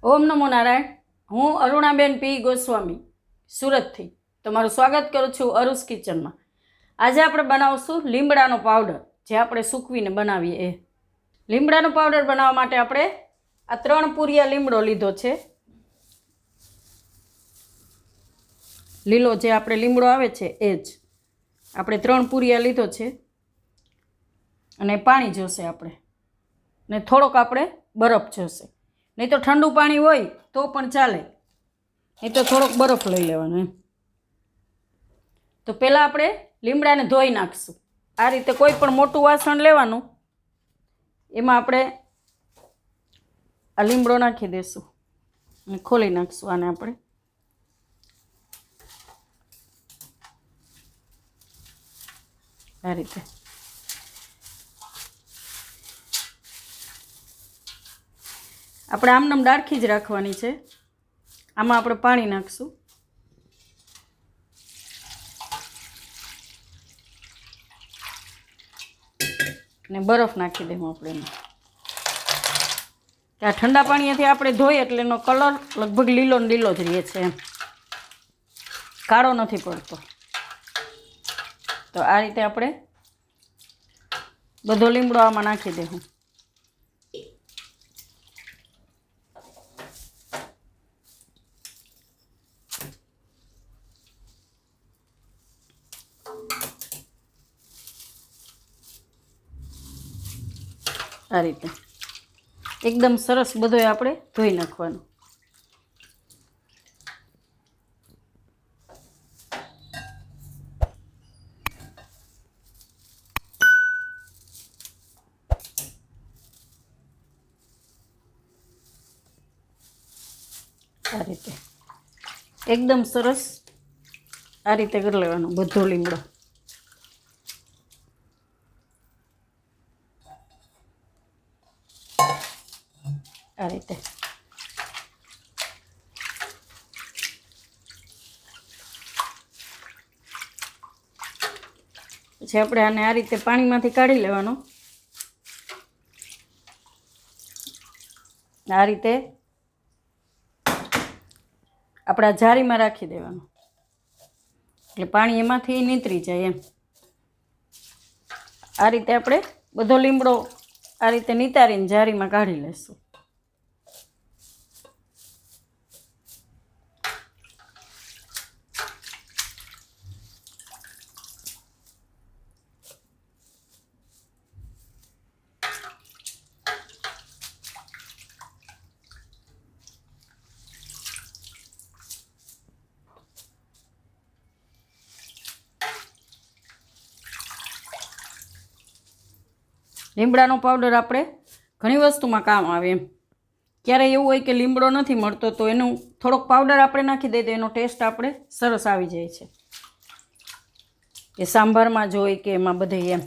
ઓમ નમો નારાયણ. હું અરુણાબેન પી ગોસ્વામી સુરતથી તમારું સ્વાગત કરું છું અરુસ કિચનમાં. આજે આપણે બનાવશું લીમડાનો પાવડર, જે આપણે સૂકવીને બનાવીએ એ. લીમડાનો પાવડર બનાવવા માટે આપણે આ 3 પૂરિયા લીમડો લીધો છે. લીલો જે આપણે લીમડો આવે છે એ જ આપણે 3 પૂરિયા લીધો છે. અને પાણી જોશે આપણે, ને થોડોક આપણે બરફ જોશે. નહીં તો ઠંડુ પાણી હોય તો પણ ચાલે, નહીં તો થોડોક બરફ લઈ લેવાનો એમ. તો પહેલાં આપણે લીમડાને ધોઈ નાખશું. આ રીતે કોઈ પણ મોટું વાસણ લેવાનું, એમાં આપણે આ લીમડો નાખી દઈશું અને ખોલી નાખશું આને આપણે. આ રીતે આપણે આમનામ ડાળખી જ રાખવાની છે. આમાં આપણે પાણી નાખશું. ને બરફ નાખી દઈશું આપણે એમાં. આ ઠંડા પાણીથી આપણે ધોઈએ એટલે એનો કલર લગભગ લીલો ને લીલો જ રહે છે એમ, કાળો નથી પડતો. તો આ રીતે આપણે બધો લીમડો આમાં નાખી દઈશું. આ રીતે એકદમ સરસ બધો આપણે ધોઈ નાખવાનો. આ રીતે એકદમ સરસ આ રીતે કરી લેવાનો બધો લીમડો. આ રીતે પછી આપણે આને આ રીતે પાણીમાંથી કાઢી લેવાનો. આ રીતે આપણા જારીમાં રાખી દેવાનું, એટલે પાણી એમાંથી નીતરી જાય એમ. આ રીતે આપણે બધો લીમડો આ રીતે નિતારીને જારીમાં કાઢી લેશું. લીમડાનો પાવડર આપણે ઘણી વસ્તુમાં કામ આવે એમ. ક્યારેય એવું હોય કે લીમડો નથી મળતો, તો એનું થોડોક પાવડર આપણે નાખી દઈએ તો એનો ટેસ્ટ આપણે સરસ આવી જાય છે. એ સાંભારમાં જ હોય કે એમાં બધે એમ.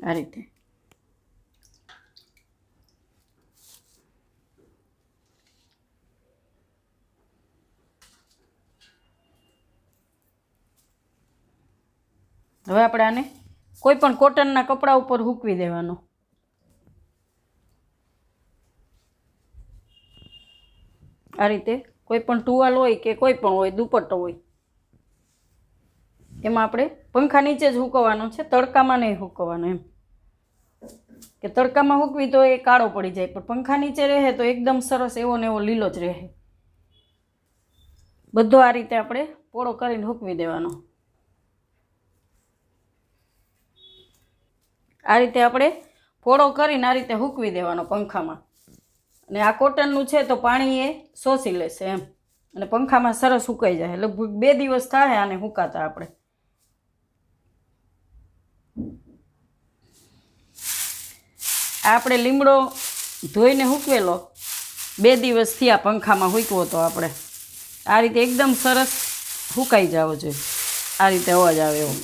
આ રીતે હવે આપણે આને કોઈ પણ કોટનના કપડા ઉપર સૂકવી દેવાનો. આ રીતે કોઈ પણ ટુવાલ હોય કે કોઈ પણ હોય, દુપટ્ટો હોય, એમાં આપણે પંખા નીચે જ સૂકવવાનો છે, તડકામાં નહીં સૂકવવાનો એમ. કે તડકામાં સૂકવી તો એ કાળો પડી જાય, પણ પંખા નીચે રહે તો એકદમ સરસ એવો ને એવો લીલો જ રહે. બધો આ રીતે આપણે પોળો કરીને સૂકવી દેવાનો. આ રીતે આપણે પોળો કરીને આ રીતે સૂકવી દેવાનો પંખામાં. અને આ કોટનનું છે તો પાણી એ શોષી લેશે એમ, અને પંખામાં સરસ સુકાઈ જાય. લગભગ 2 દિવસ થાય આને સુકાતા આપણે. આપણે લીમડો ધોઈને સૂકવેલો 2 દિવસ થયા પંખામાં સૂકવો તો આપણે આ રીતે એકદમ સરસ સુકાઈ જવો જોઈએ. આ રીતે અવાજ આવે એવો.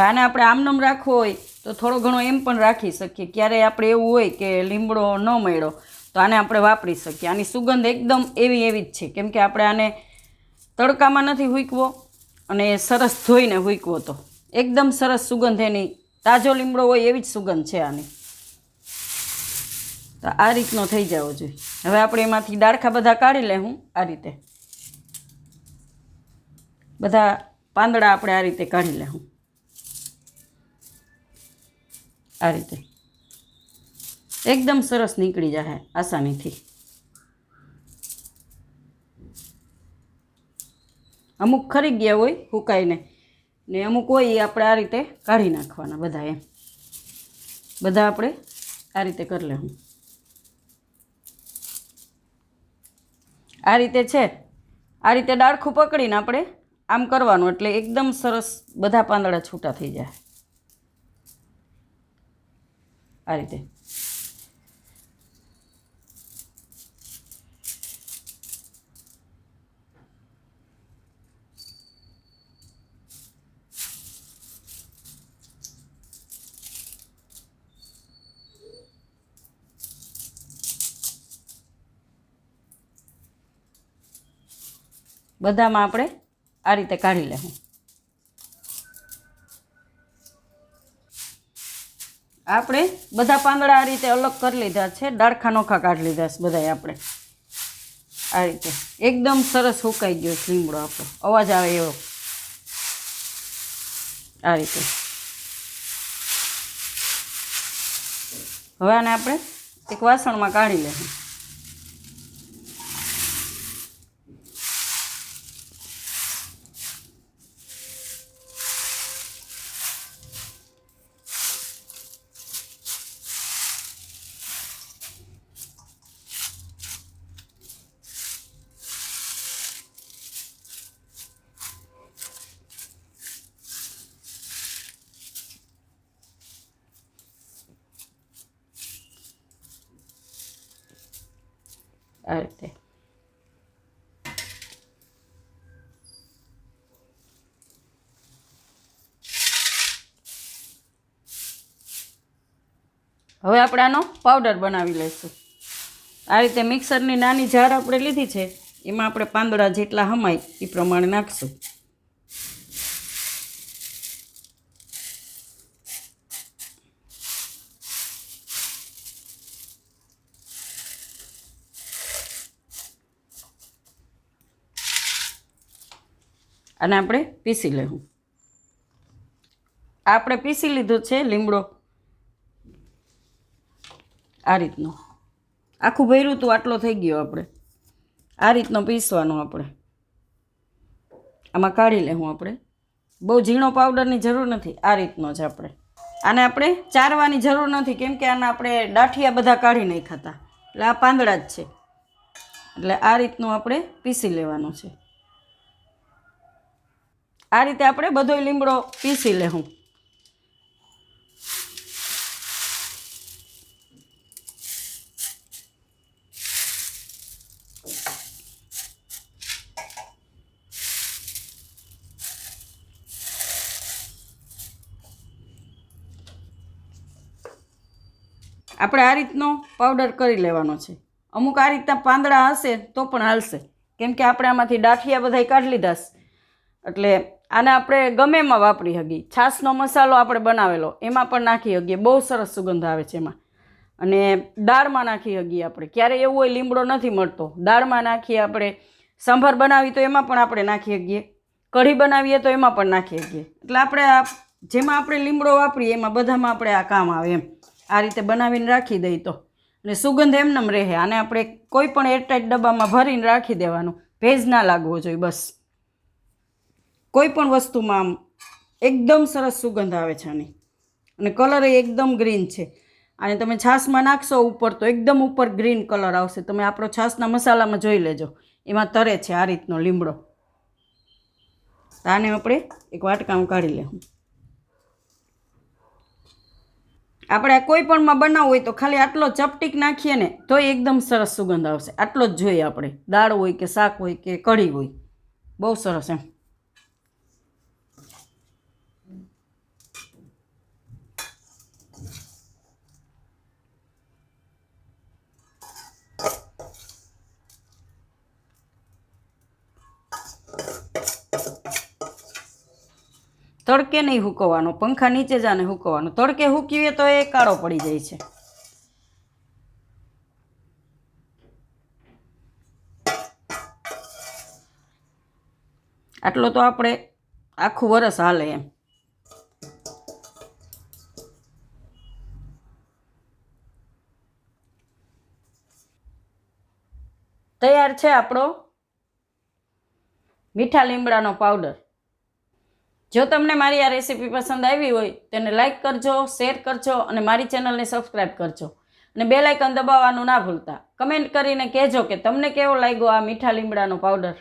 આને આપણે આમનામ રાખવો હોય તો થોડો ઘણો એમ પણ રાખી શકીએ. ક્યારેય આપણે એવું હોય કે લીમડો ન મળ્યો તો આને આપણે વાપરી શકીએ. આની સુગંધ એકદમ એવી જ છે, કેમ કે આપણે આને તડકામાં નથી હૂકવો અને સરસ ધોઈને હૂકવો, તો એકદમ સરસ સુગંધ એની તાજો લીમડો હોય એવી જ સુગંધ છે આની. તો આ રીતનો થઈ જવો જોઈએ. હવે આપણે એમાંથી ડાળખા બધા કાઢી લેવું. આ રીતે બધા પાંદડા આપણે આ રીતે કાઢી લેવું. આ રીતે એકદમ સરસ નીકળી જાય આસાનીથી. અમુક ખરી ગયા હોય હુકાઈને, ને અમુક હોય એ આપણે આ રીતે કાઢી નાખવાના બધા. એમ બધા આપણે આ રીતે કરી લેવું. આ રીતે છે, આ રીતે ડાળખું પકડીને આપણે આમ કરવાનું, એટલે એકદમ સરસ બધા પાંદડા છૂટા થઈ જાય. આ રીતે બધામાં આપણે આ રીતે કાઢી લેવું. આપણે બધા પાંદડા આ રીતે અલગ કરી લીધા છે, ડાળખા નોખા કાઢી લીધા છે બધાય આપણે. આ રીતે એકદમ સરસ સુકાઈ ગયો લીમડો આપણો, અવાજ આવે એવો. આ રીતે હવે આને આપણે એક વાસણમાં કાઢી લેવું. આ રીતે હવે આપણે આનો પાવડર બનાવી લઈશું. આ રીતે મિક્સરની નાની જાર આપણે લીધી છે, એમાં આપણે પાંદડા જેટલા હમાય એ પ્રમાણે નાખશું. અને આપણે પીસી લેવું. આપણે પીસી લીધો છે લીમડો. આ રીતનો આખું ભર્યું હતું, આટલો થઈ ગયો. આપણે આ રીતનો પીસવાનો. આપણે આમાં કાઢી લેવું. આપણે બહુ ઝીણો પાવડરની જરૂર નથી, આ રીતનો જ આપણે. આને આપણે ચારવાની જરૂર નથી, કેમ કે આને આપણે ડાઠિયા બધા કાઢી નાખ્યા હતા, એટલે આ પાંદડા જ છે. એટલે આ રીતનું આપણે પીસી લેવાનું છે. આ રીતે આપણે બધો લીમડો પીસી લેવું. આપણે આ રીતનો પાવડર કરી લેવાનો છે. અમુક આ રીતના પાંદડા હશે તો પણ હાલશે, કેમ કે આપણે આમાંથી ડાઠિયા બધાય કાઢી લીધા છે. એટલે આને આપણે ગમે એમાં વાપરી શકીએ. છાશનો મસાલો આપણે બનાવેલો એમાં પણ નાખી શકીએ, બહુ સરસ સુગંધ આવે છે એમાં. અને દાળમાં નાખી શકીએ આપણે. ક્યારેય એવું હોય લીમડો નથી મળતો, દાળમાં નાખીએ. આપણે સંભાર બનાવી તો એમાં પણ આપણે નાખી શકીએ, કઢી બનાવીએ તો એમાં પણ નાખી શકીએ. એટલે આપણે જેમાં આપણે લીમડો વાપરીએ એમાં બધામાં આપણે આ કામ આવે એમ. આ રીતે બનાવીને રાખી દઈએ તો, અને સુગંધ એમનેમ રહે. આને આપણે કોઈ પણ એરટાઈટ ડબ્બામાં ભરીને રાખી દેવાનું, ભેજ ના લાગવો જોઈએ બસ. કોઈ પણ વસ્તુમાં આમ એકદમ સરસ સુગંધ આવે છે આની. અને કલર એકદમ ગ્રીન છે. અને તમે છાશમાં નાખશો ઉપર તો એકદમ ઉપર ગ્રીન કલર આવશે. તમે આપણો છાશના મસાલામાં જોઈ લેજો, એમાં તરે છે આ રીતનો લીમડો. આને આપણે એક વાટકામાં કાઢી લેવું. આપણે કોઈ પણમાં બનાવવું હોય તો ખાલી આટલો ચપટીક નાખીએ ને તો એકદમ સરસ સુગંધ આવશે. આટલો જ જોઈએ આપણે. દાળ હોય કે શાક હોય કે કઢી હોય, બહુ સરસ એમ. તડકે નહીં સૂકવવાનો, પંખા નીચે જ આને સૂકવવાનો. તડકે સૂકવીએ તો એ કાળો પડી જાય છે. આટલો તો આપણે આખું વરસ હાલે એમ. તૈયાર છે આપણો મીઠા લીમડાનો પાવડર. જો તમને મારી આ રેસીપી પસંદ આવી હોય તેને લાઈક કરજો, શેર કરજો અને મારી ચેનલને સબસ્ક્રાઈબ કરજો અને બેલ આઇકન દબાવવાનું ના ભૂલતા. કમેન્ટ કરીને કહેજો કે તમને કેવો લાગ્યો આ મીઠા લીમડાનો પાવડર.